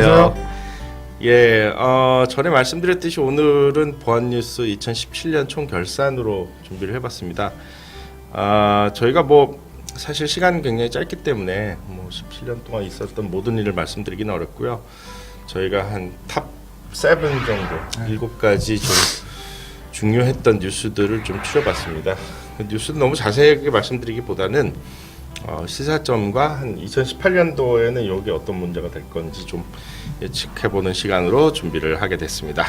안녕하세요. 예, 전에 말씀드렸듯이 오늘은 보안뉴스 2017년 총결산으로 준비를 해봤습니다. 저희가 사실 시간 굉장히 짧기 때문에 17년 동안 있었던 모든 일을 말씀드리기는 어렵고요. 저희가 한 탑 7 정도, 7가지 좀 중요했던 뉴스들을 좀 추려봤습니다. 그 뉴스는 너무 자세하게 말씀드리기보다는 시사점과 한 2018년도에는 여기 어떤 문제가 될 건지 좀 예측해보는 시간으로 준비를 하게 됐습니다.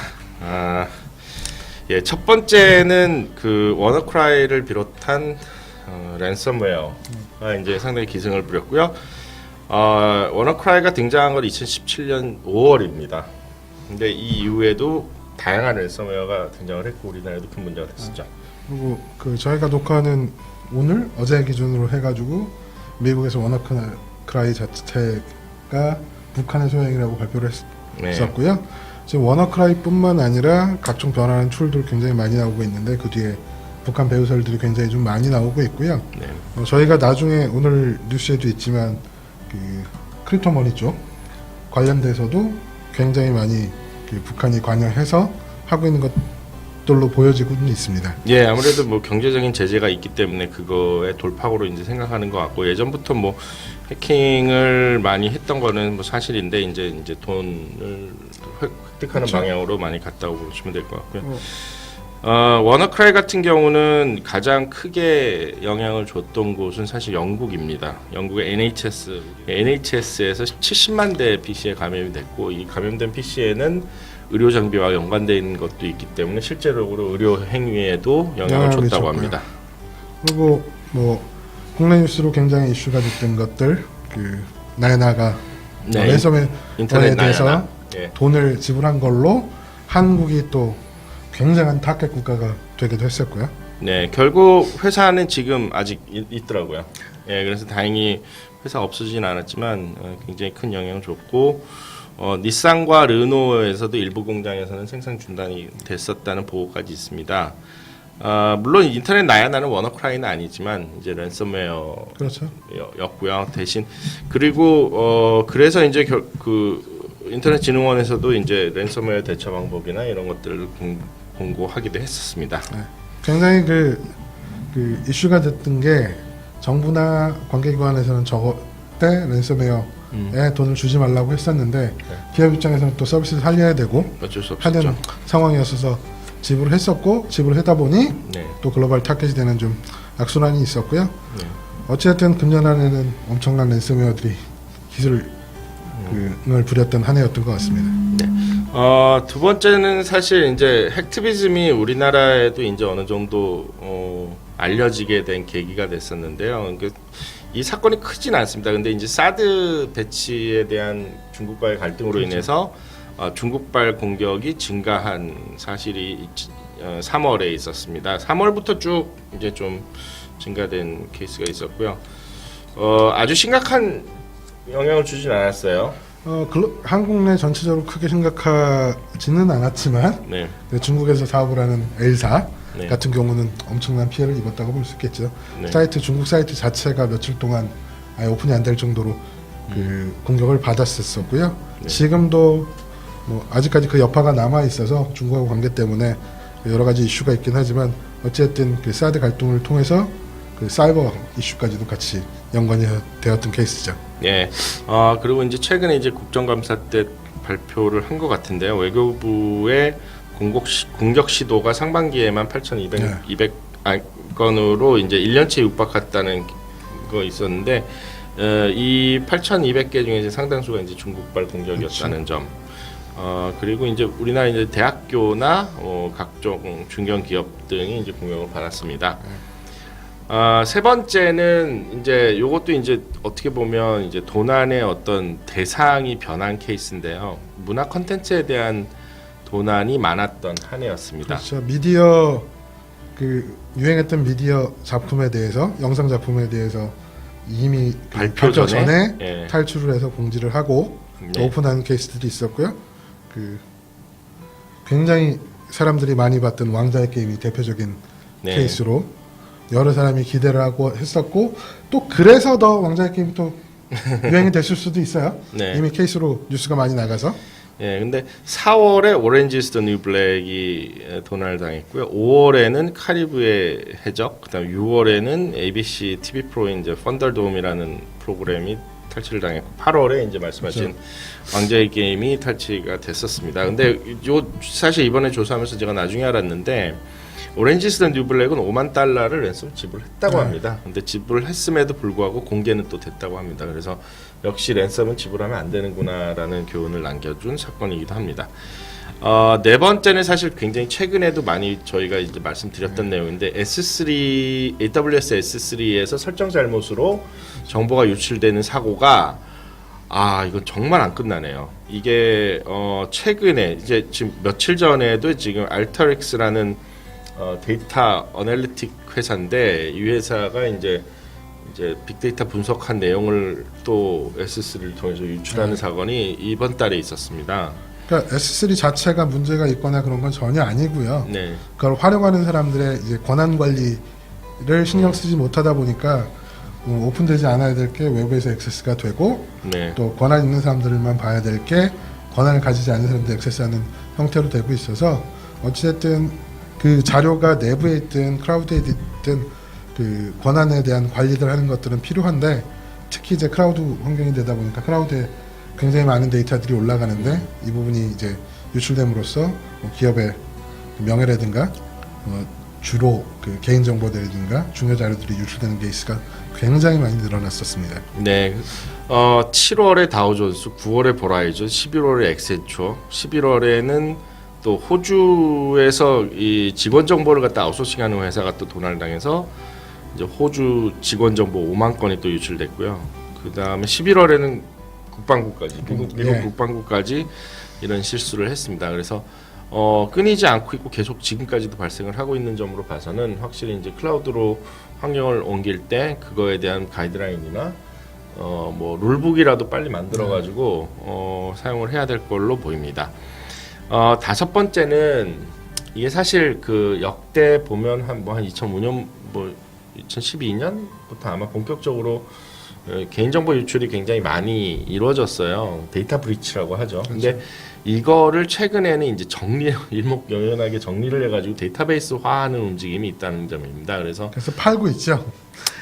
첫 번째는 그 워너크라이를 비롯한 랜섬웨어가 이제 상당히 기승을 부렸고요. 워너크라이가 등장한 건 2017년 5월입니다. 근데 이 이후에도 다양한 랜섬웨어가 등장을 했고 우리나라에도 큰 문제가 됐었죠. 그리고 저희가 녹화하는 오늘 어제 기준으로 해가지고 미국에서 워너크라이 자체가 북한의 소행이라고 발표를 했었고요. 지금 워너크라이뿐만 아니라 각종 변화하는 툴들 굉장히 많이 나오고 있는데 그 뒤에 북한 배후설들이 굉장히 좀 많이 나오고 있고요. 저희가 나중에 오늘 뉴스에도 있지만 그 크립토머니 쪽 관련돼서도 굉장히 많이 북한이 관여해서 하고 있는 것들로 보여지고는 있습니다. 예, 아무래도 경제적인 제재가 있기 때문에 그거의 돌파구로 이제 생각하는 것 같고 예전부터 해킹을 많이 했던 거는 사실인데 이제 돈을 획득하는 그렇죠. 방향으로 많이 갔다고 보시면 될 것 같고요. 워너크라이 같은 경우는 가장 크게 영향을 줬던 곳은 사실 영국입니다. 영국의 NHS에서 70만 대 PC에 감염이 됐고 이 감염된 PC에는 의료 장비와 연관된 것도 있기 때문에 실제적으로 의료 행위에도 영향을 줬다고 미쳤고요. 합니다. 그리고 국내 뉴스로 굉장히 이슈가 됐던 것들 나야나가 랜섬웨어에 인터넷 대해서 나야나. 예. 돈을 지불한 걸로 한국이 또 굉장한 타겟 국가가 되기도 했었고요. 네, 결국 회사는 지금 아직 있더라고요. 예, 그래서 다행히 회사 없어지진 않았지만 굉장히 큰 영향을 줬고 닛산과 르노에서도 일부 공장에서는 생산 중단이 됐었다는 보고까지 있습니다. 물론 인터넷 나야나는 워너크라이는 아니지만 이제 랜섬웨어 그렇죠. 였고요. 대신 그리고 그래서 이제 인터넷진흥원에서도 이제 랜섬웨어 대처 방법이나 이런 것들을 공고하기도 했었습니다. 네. 굉장히 그 이슈가 됐던 게 정부나 관계기관에서는 저때 랜섬웨어에 돈을 주지 말라고 했었는데 기업 입장에서는 또 서비스를 살려야 되고 어쩔 수 하는 없었죠. 상황이었어서 지불했었고 지불하다 보니 네. 또 글로벌 타겟이 되는 좀 악순환이 있었고요. 네. 어쨌든 금년 한 해는 엄청난 랜섬웨어들이 기술을 부렸던 한 해였던 것 같습니다. 두 번째는 사실 이제 핵티비즘이 우리나라에도 이제 어느 정도 알려지게 된 계기가 됐었는데요. 이 사건이 크진 않습니다. 근데 이제 사드 배치에 대한 중국과의 갈등으로 그렇죠. 인해서 중국발 공격이 증가한 사실이 3월에 있었습니다. 3월부터 쭉 이제 좀 증가된 케이스가 있었고요. 아주 심각한 영향을 주진 않았어요. 한국 내 전체적으로 크게 심각하지는 않았지만 네. 중국에서 사업을 하는 L사 네. 같은 경우는 엄청난 피해를 입었다고 볼 수 있겠죠. 네. 중국 사이트 자체가 며칠 동안 아예 오픈이 안 될 정도로 공격을 받았었고요. 네. 지금도 아직까지 그 여파가 남아 있어서 중국하고 관계 때문에 여러 가지 이슈가 있긴 하지만 어쨌든 사드 갈등을 통해서 사이버 이슈까지도 같이 연관이 되었던 케이스죠. 예. 그리고 이제 최근에 이제 국정감사 때 발표를 한 것 같은데요. 외교부의 공격 시도가 상반기에만 8,200건으로 이제 1년치 육박했다는 거 있었는데 이 8,200개 중에 이제 상당수가 이제 중국발 공격이었다는 점. 그리고 이제 우리나라 이제 대학교나 각종 중견 기업 등이 이제 공격을 받았습니다. 세 번째는 이제 요것도 이제 어떻게 보면 이제 도난의 어떤 대상이 변한 케이스인데요. 문화 콘텐츠에 대한 도난이 많았던 한 해였습니다. 그렇죠. 미디어 유행했던 미디어 작품에 대해서 영상 작품에 대해서 이미 발표 전에 예. 탈출을 해서 공지를 하고 네. 오픈하는 케이스들이 있었고요. 굉장히 사람들이 많이 봤던 왕자의 게임이 대표적인 네. 케이스로 여러 사람이 기대를 하고 했었고 또 그래서 더 왕자의 게임이 또 유행이 됐을 수도 있어요. 네. 이미 케이스로 뉴스가 많이 나가서. 예, 근데 4월에 오렌지 is the new black이 도난당했고요. 5월에는 카리브의 해적, 그다음 6월에는 ABC TV 프로인 이제 펀더돔이라는 프로그램이 탈취를 당했고 8월에 이제 말씀하신 왕자의 게임이 탈취가 됐었습니다. 근데 요 사실 이번에 조사하면서 제가 나중에 알았는데 오렌지 is the new black은 5만 달러를 랜섬 지불했다고 합니다. 근데 지불했음에도 불구하고 공개는 또 됐다고 합니다. 그래서 역시 랜섬은 지불하면 안 되는구나라는 교훈을 남겨준 사건이기도 합니다. 네 번째는 사실 굉장히 최근에도 많이 저희가 이제 말씀드렸던 내용인데 S3 AWS S3에서 설정 잘못으로 정보가 유출되는 사고가 이건 정말 안 끝나네요. 이게 최근에 이제 지금 며칠 전에도 지금 알타릭스라는 데이터 어널리틱 회사인데 이 회사가 이제 빅데이터 분석한 내용을 또 S3를 통해서 유출하는 사건이 이번 달에 있었습니다. 그러니까 S3 자체가 문제가 있거나 그런 건 전혀 아니고요. 네. 그걸 활용하는 사람들의 이제 권한 관리를 신경 쓰지 못하다 보니까 오픈되지 않아야 될 게 외부에서 액세스가 되고 네. 또 권한 있는 사람들만 봐야 될 게 권한을 가지지 않는 사람들 액세스하는 형태로 되고 있어서 어찌됐든 그 자료가 내부에 있든 클라우드에 있든 그 권한에 대한 관리를 하는 것들은 필요한데 특히 이제 클라우드 환경이 되다 보니까 클라우드에 굉장히 많은 데이터들이 올라가는데 이 부분이 이제 유출됨으로써 기업의 명예라든가 주로 그 개인 정보들이든가 중요 자료들이 유출되는 케이스가 굉장히 많이 늘어났었습니다. 네. 7월에 다우존스, 9월에 보라이즌, 11월에 엑센추어, 11월에는 또 호주에서 이 직원 정보를 갖다 아웃소싱하는 회사가 또 도난을 당해서 이제 호주 직원 정보 5만 건이 또 유출됐고요. 그 다음에 11월에는 국방부까지 미국 국방부까지 이런 실수를 했습니다. 그래서 끊이지 않고 있고 계속 지금까지도 발생을 하고 있는 점으로 봐서는 확실히 이제 클라우드로 환경을 옮길 때 그거에 대한 가이드라인이나 뭐 룰북이라도 빨리 만들어 가지고 사용을 해야 될 걸로 보입니다. 다섯 번째는 이게 사실 그 역대 보면 한 2005년 뭐 2012년부터 아마 본격적으로 개인정보 유출이 굉장히 많이 이루어졌어요. 데이터 브리치라고 하죠. 근데 이거를 최근에는 이제 일목요연하게 정리를 해가지고 데이터베이스화하는 움직임이 있다는 점입니다. 그래서 팔고 있죠.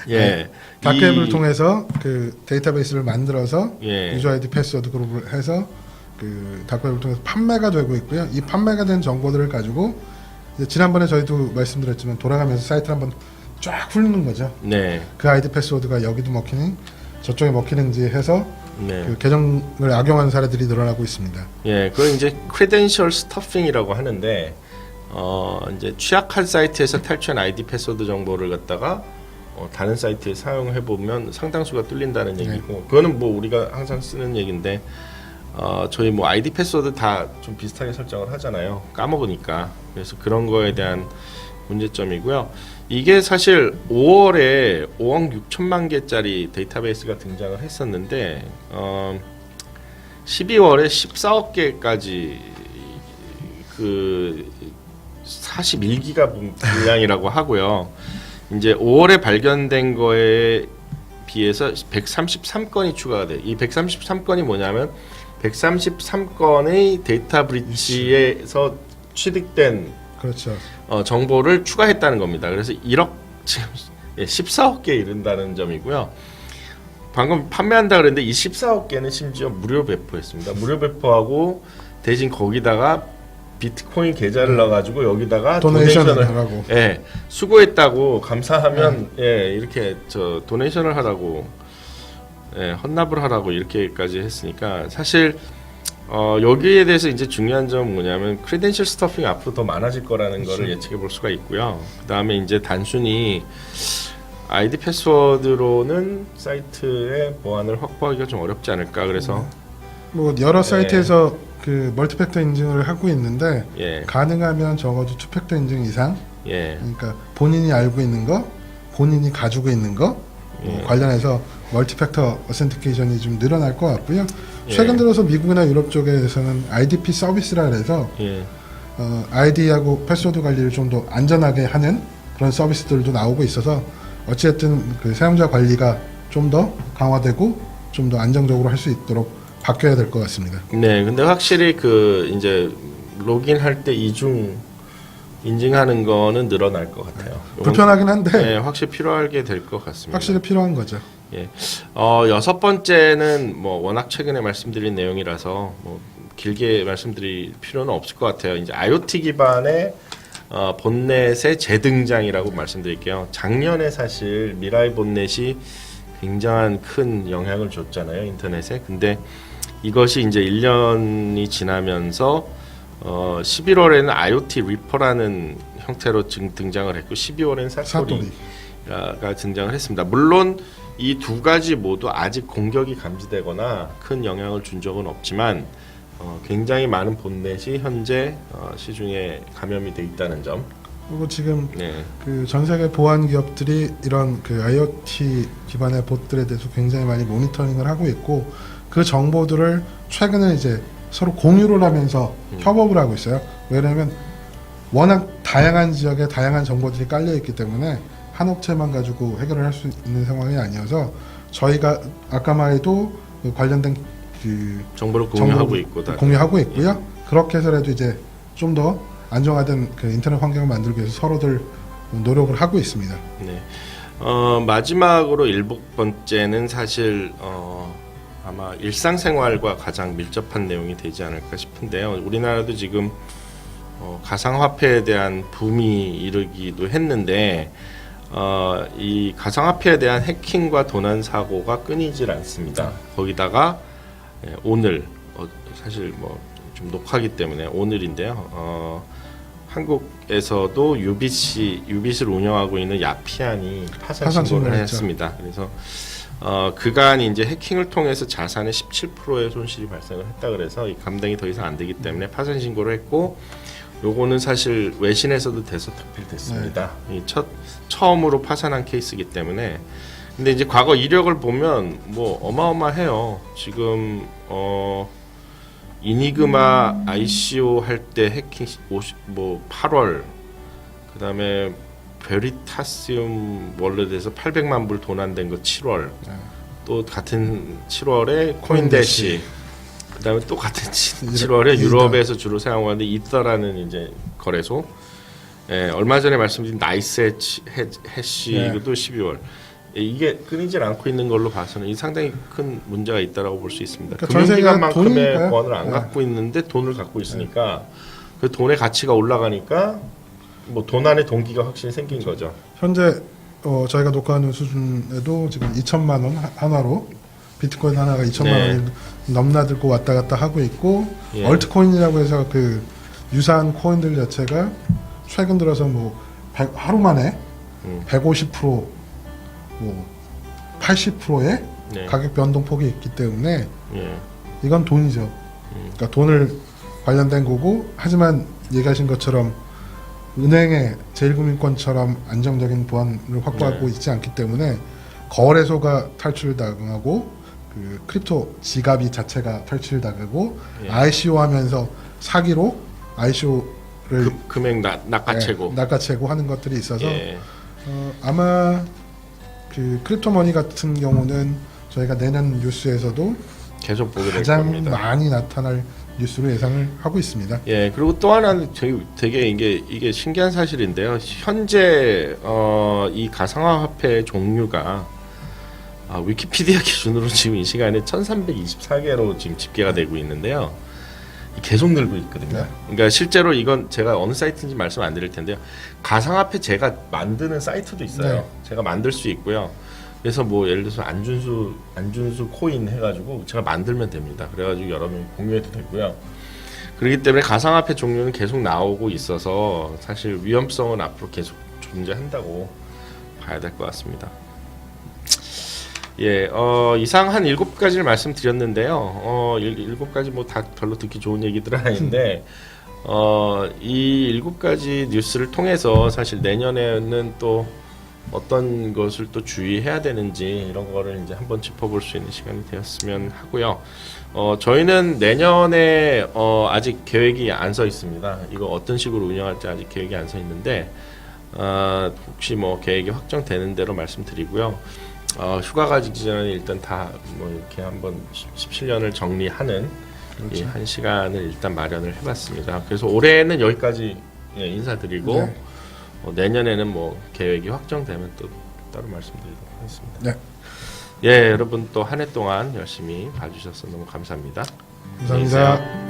예, 다크웹을 통해서 그 데이터베이스를 만들어서 유저 아이디 패스워드 그룹을 해서 그 다크웹을 통해서 판매가 되고 있고요. 이 판매가 된 정보들을 가지고 이제 지난번에 저희도 말씀드렸지만 돌아가면서 사이트를 한번 쫙 훑는 거죠. 네. 그 아이디 패스워드가 여기도 먹히는 저쪽에 먹히는지 해서 네. 그 계정을 악용하는 사례들이 늘어나고 있습니다. 예, 그걸 이제 크레덴셜 스터핑이라고 하는데 이제 취약한 사이트에서 탈취한 아이디 패스워드 정보를 갖다가 다른 사이트에 사용해 보면 상당수가 뚫린다는 얘기고 그거는 뭐 우리가 항상 쓰는 얘기인데 저희 뭐 아이디 패스워드 다 좀 비슷하게 설정을 하잖아요. 까먹으니까. 그래서 그런 거에 대한 문제점이고요. 이게 사실 5월에 5억 6천만 개짜리 데이터베이스가 등장을 했었는데 12월에 14억 개까지 그 41기가 분량이라고 하고요. 이제 5월에 발견된 거에 비해서 133건이 추가가 돼요. 이 133건이 뭐냐면 133건의 데이터 브리치에서 취득된 그렇죠. 정보를 추가했다는 겁니다. 그래서 1억 지금 14억 개 이른다는 점이고요. 방금 판매한다 그랬는데 이 14억 개는 심지어 무료 배포했습니다. 무료 배포하고 대신 거기다가 비트코인 계좌를 넣어가지고 여기다가 도네이션을 하라고. 예, 수고했다고 감사하면 이렇게 도네이션을 하라고 헌납을 하라고 이렇게까지 했으니까 사실 여기에 대해서 이제 중요한 점은 뭐냐면 크레덴셜 스터핑 앞으로 더 많아질 거라는 거를 예측해 볼 수가 있고요. 그 다음에 이제 단순히 아이디 패스워드로는 사이트의 보안을 확보하기가 좀 어렵지 않을까. 그래서 뭐 여러 사이트에서 그 멀티팩터 인증을 하고 있는데 가능하면 적어도 투팩터 인증 이상. 그러니까 본인이 알고 있는 거, 본인이 가지고 있는 거 관련해서 멀티팩터 어센티케이션이 좀 늘어날 것 같고요. 최근 들어서 미국이나 유럽 쪽에서는 IDP 서비스라 해서 아이디하고 패스워드 관리를 좀 더 안전하게 하는 그런 서비스들도 나오고 있어서 어쨌든 그 사용자 관리가 좀 더 강화되고 좀 더 안정적으로 할 수 있도록 바뀌어야 될 것 같습니다. 네, 근데 확실히 그 이제 로그인할 때 이중 인증하는 거는 늘어날 것 같아요. 불편하긴 한데 네, 확실히 필요하게 될 것 같습니다. 확실히 필요한 거죠. 예, 여섯 번째는 뭐 워낙 최근에 말씀드린 내용이라서 뭐 길게 말씀드릴 필요는 없을 것 같아요. 이제 IoT 기반의 본넷의 재등장이라고 말씀드릴게요. 작년에 사실 미라이 본넷이 굉장한 큰 영향을 줬잖아요, 인터넷에. 근데 이것이 이제 1년이 지나면서 11월에는 IoT 리퍼라는 형태로 등장을 했고 12월에는 사토리가 등장을 했습니다. 물론 이 두 가지 모두 아직 공격이 감지되거나 큰 영향을 준 적은 없지만 굉장히 많은 본넷이 현재 시중에 감염이 돼 있다는 점. 그리고 지금 네. 그 전 세계 보안 기업들이 이런 그 IoT 기반의 봇들에 대해서 굉장히 많이 모니터링을 하고 있고 그 정보들을 최근에 이제 서로 공유를 하면서 협업을 하고 있어요. 왜냐하면 워낙 다양한 지역에 다양한 정보들이 깔려 있기 때문에 한 업체만 가지고 해결을 할 수 있는 상황이 아니어서 저희가 아까 말해도 그 관련된 그 정보를 공유하고 있고 공유하고 있고요. 그렇게 해서라도 이제 좀 더 안정화된 그 인터넷 환경을 만들기 위해서 서로들 노력을 하고 있습니다. 네. 마지막으로 일곱 번째는 사실 아마 일상생활과 가장 밀접한 내용이 되지 않을까 싶은데요. 우리나라도 지금 가상화폐에 대한 붐이 이르기도 했는데 이 가상화폐에 대한 해킹과 도난 사고가 끊이질 않습니다. 거기다가 오늘 사실 뭐 좀 녹화기 때문에 오늘인데요. 한국에서도 유빗을 운영하고 있는 야피안이 파산 신고를 했습니다. 그래서 그간 이제 해킹을 통해서 자산의 17%의 손실이 발생을 했다 그래서 이 감당이 더 이상 안 되기 때문에 파산 신고를 했고 요거는 사실 외신에서도 대서특필됐습니다. 이 처음으로 파산한 케이스이기 때문에 근데 이제 과거 이력을 보면 뭐 어마어마해요. 지금 이니그마 ICO 할 때 해킹 8월 그다음에 베리타시움 월렛에서 800만 불 도난된 거 7월 또 같은 7월에 코인대시 그다음에 또 같은 7월에 유럽에서 주로 사용하는 이더라는 이제 거래소 얼마 전에 말씀드린 나이스 해시 이것도 12월 이게 끊이질 않고 있는 걸로 봐서는 이 상당히 큰 문제가 있다라고 볼 수 있습니다. 그러니까 금융기관만큼의 보안을 안 갖고 있는데 돈을 갖고 있으니까 그 돈의 가치가 올라가니까 뭐 도난의 동기가 확실히 생긴 거죠. 현재 저희가 녹화하는 수준에도 지금 2천만 원 하나로 비트코인 하나가 2천만 원이 넘나들고 왔다 갔다 하고 있고 얼트코인이라고 해서 그 유사한 코인들 자체가 최근 들어서 뭐 하루 만에 150% 뭐 80%의 가격 변동폭이 있기 때문에 이건 돈이죠. 그러니까 돈을 관련된 거고 하지만 얘기하신 것처럼 은행의 제1금융권처럼 안정적인 보안을 확보하고 있지 않기 때문에 거래소가 탈출당하고 그 크립토 지갑이 자체가 탈출당하고 ICO 하면서 사기로 ICO를 금액 낚아채고 하는 것들이 있어서 아마 그 크립토머니 같은 경우는 저희가 내년 뉴스에서도 계속 보게 될 가장 겁니다. 많이 나타날 뉴스로 예상을 하고 있습니다. 그리고 또 하나는 되게 이게 신기한 사실인데요. 현재 이 가상화폐 종류가 위키피디아 기준으로 지금 이 시간에 1324개로 지금 집계가 되고 있는데요. 계속 늘고 있거든요. 그러니까 실제로 이건 제가 어느 사이트인지 말씀 안 드릴 텐데요. 가상화폐 제가 만드는 사이트도 있어요. 제가 만들 수 있고요. 그래서 뭐 예를 들어서 안준수 코인 해가지고 제가 만들면 됩니다. 그래가지고 여러분 공유해도 되고요. 그렇기 때문에 가상화폐 종류는 계속 나오고 있어서 사실 위험성은 앞으로 계속 존재한다고 봐야 될 것 같습니다. 이상 한 7가지를 말씀드렸는데요. 7가지 뭐 다 별로 듣기 좋은 얘기들은 아닌데 이 7가지 뉴스를 통해서 사실 내년에는 또 어떤 것을 또 주의해야 되는지 이런 거를 이제 한번 짚어볼 수 있는 시간이 되었으면 하고요. 저희는 내년에 아직 계획이 안 서 있습니다. 이거 어떤 식으로 운영할지 아직 계획이 안 서 있는데 혹시 뭐 계획이 확정되는 대로 말씀드리고요. 휴가 가기 전에 일단 다 뭐 이렇게 한번 17년을 정리하는 그렇죠. 이 한 시간을 일단 마련을 해봤습니다. 그래서 올해는 여기까지 인사드리고 네. 내년에는 뭐 계획이 확정되면 또 따로 말씀드리도록 하겠습니다. 네. 예, 여러분 또 한 해 동안 열심히 봐주셔서 너무 감사합니다. 감사합니다. 안녕히 계세요.